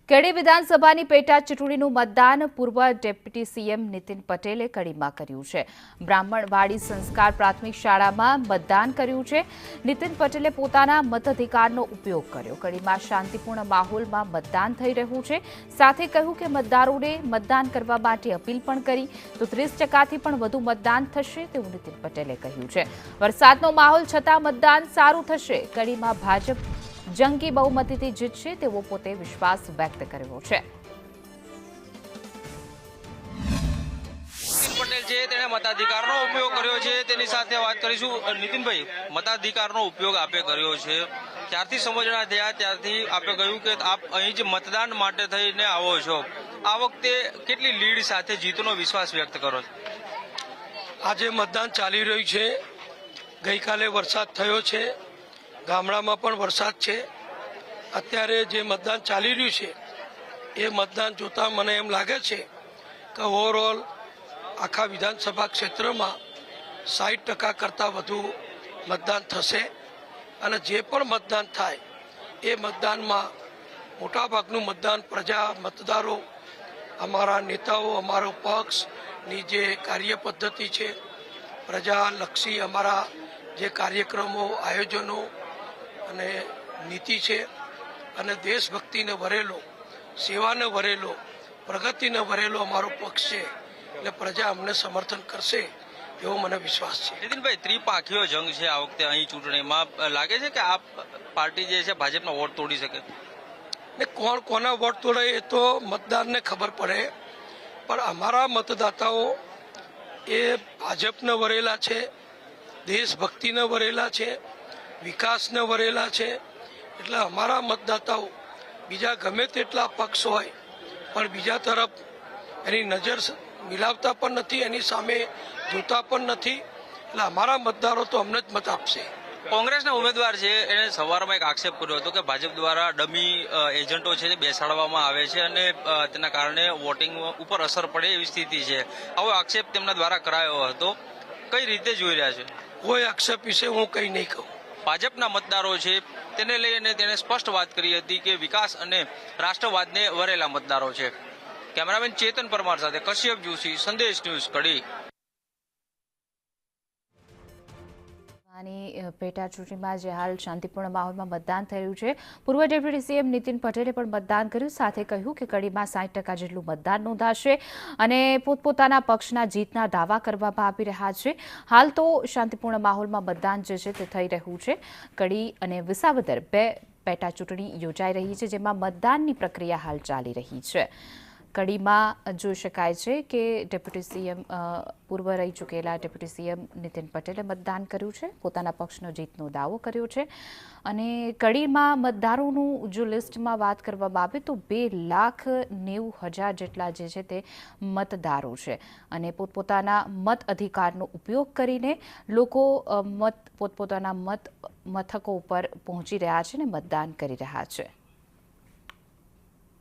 કડી વિધાનસભાની પેટા ચૂંટણીનું મતદાન પૂર્વ ડેપ્યુટી સીએમ નીતિન પટેલે કડીમાં કર્યું છે। બ્રાહ્મણવાડી સંસ્કાર પ્રાથમિક શાળામાં મતદાન કર્યું છે। નીતિન પટેલે પોતાના મતાધિકારનો ઉપયોગ કર્યો। કડીમાં શાંતિપૂર્ણ માહોલમાં મતદાન થઈ રહ્યું છે। સાથે કહ્યું કે મતદારોને મતદાન કરવા માટે અપીલ પણ કરી તો 30%થી પણ વધુ મતદાન થશે તેવું નીતિન પટેલે કહ્યું છે। વરસાદનો માહોલ છતાં મતદાન સારું થશે। કડીમાં ભાજપ જંગી બહુમતીથી જીતશે તેવો પોતે વિશ્વાસ વ્યક્ત કર્યો છે। નીતિન પટેલ છે તેણે મતાધિકારનો ઉપયોગ કર્યો છે તેની સાથે વાત કરીશું। નીતિનભાઈ, મતાધિકારનો ઉપયોગ આપે કર્યો છે, ત્યારથી સમજણા થયા ત્યારથી આપે કહ્યું કે આપ અહીં જ મતદાન માટે થઈને આવો છો। આ વખતે કેટલી લીડ સાથે જીતનો વિશ્વાસ વ્યક્ત કરો છો? આજે મતદાન ચાલી રહ્યું છે। ગઈકાલે વરસાદ થયો છે, ગામડામાં પણ વરસાદ છે। અત્યારે જે મતદાન ચાલી રહ્યું છે એ મતદાન જોતા મને એમ લાગે છે કે ઓવરઓલ આખા વિધાનસભા ક્ષેત્રમાં 60% કરતાં વધુ મતદાન થશે અને જે પણ મતદાન થાય એ મતદાનમાં મોટાભાગનું મતદાન પ્રજા મતદારો, અમારા નેતાઓ, અમારો પક્ષની જે કાર્ય પદ્ધતિ છે, પ્રજાલક્ષી અમારા જે કાર્યક્રમો, આયોજનો અને નીતિ છે અને દેશભક્તિને વરેલો, સેવાને વરેલો, પ્રગતિને વરેલો અમારો પક્ષ છે, એટલે પ્રજા અમને સમર્થન કરશે એવો મને વિશ્વાસ છે। નીતિનભાઈ, ત્રિપાખીયો જંગ છે આ વખતે અહીં ચૂંટણીમાં, લાગે છે કે આ પાર્ટી જે છે ભાજપના વોટ તોડી શકે? ને કોણ કોના વોટ તોડે એ તો મતદારને ખબર પડે, પણ અમારા મતદાતાઓ એ ભાજપને વરેલા છે, દેશભક્તિને વરેલા છે, વિકાસને વરેલા છે। એટલે અમારા મતદાતાઓ બીજા ગમે તેટલા પક્ષ હોય પણ બીજા તરફ એની નજર મિલાવતા પણ નથી, એની સામે જોતા પણ નથી। એટલે અમારા મતદારો તો અમને જ મત આપશે। કોંગ્રેસના ઉમેદવાર છે એને સવારમાં એક આક્ષેપ કર્યો હતો કે ભાજપ દ્વારા ડમી એજન્ટો છે જે બેસાડવામાં આવે છે અને તેના કારણે વોટિંગ ઉપર અસર પડે એવી સ્થિતિ છે। આવો આક્ષેપ તેમના દ્વારા કરાયો હતો, કઈ રીતે જોઈ રહ્યા છે? કોઈ આક્ષેપ વિશે હું કંઈ નહીં કહું। ભાજપના મતદારો છે તેને લઈને તેણે સ્પષ્ટ વાત કરી હતી કે વિકાસ અને રાષ્ટ્રવાદને વરેલા મતદારો છે। કેમેરામેન ચેતન પરમાર સાથે કશ્યપ જોશી, સંદેશ ન્યૂઝ, કડી। પેટા ચૂંટણીમાં જે હાલ શાંતિપૂર્ણ માહોલમાં મતદાન થયું છે, પૂર્વ ડેપ્યુટી સીએમ નીતિન પટેલે પણ મતદાન કર્યું। સાથે કહ્યું કે કડીમાં 60% જેટલું મતદાન નોંધાશે અને પોતપોતાના પક્ષના જીતના દાવા કરવામાં આવી રહ્યા છે। હાલ તો શાંતિપૂર્ણ માહોલમાં મતદાન જે છે તે થઈ રહ્યું છે। કડી અને વિસાવદર બે પેટા ચૂંટણી યોજાઈ રહી છે, જેમાં મતદાનની પ્રક્રિયા હાલ ચાલી રહી છે। કડીમાં જોઈ શકાય છે કે ડેપ્યુટી સીએમ પૂર્વ રહી ચૂકેલા ડેપ્યુટી સીએમ નીતિન પટેલે મતદાન કર્યું છે, પોતાના પક્ષનો જીતનો દાવો કર્યો છે અને કડીમાં મતદારોનું જો લિસ્ટમાં વાત કરવામાં આવે તો 2,90,000 જેટલા જે છે તે મતદારો છે અને પોતપોતાના મત અધિકારનો ઉપયોગ કરીને લોકો પોતપોતાના મથકો ઉપર પહોંચી રહ્યા છે અને મતદાન કરી રહ્યા છે।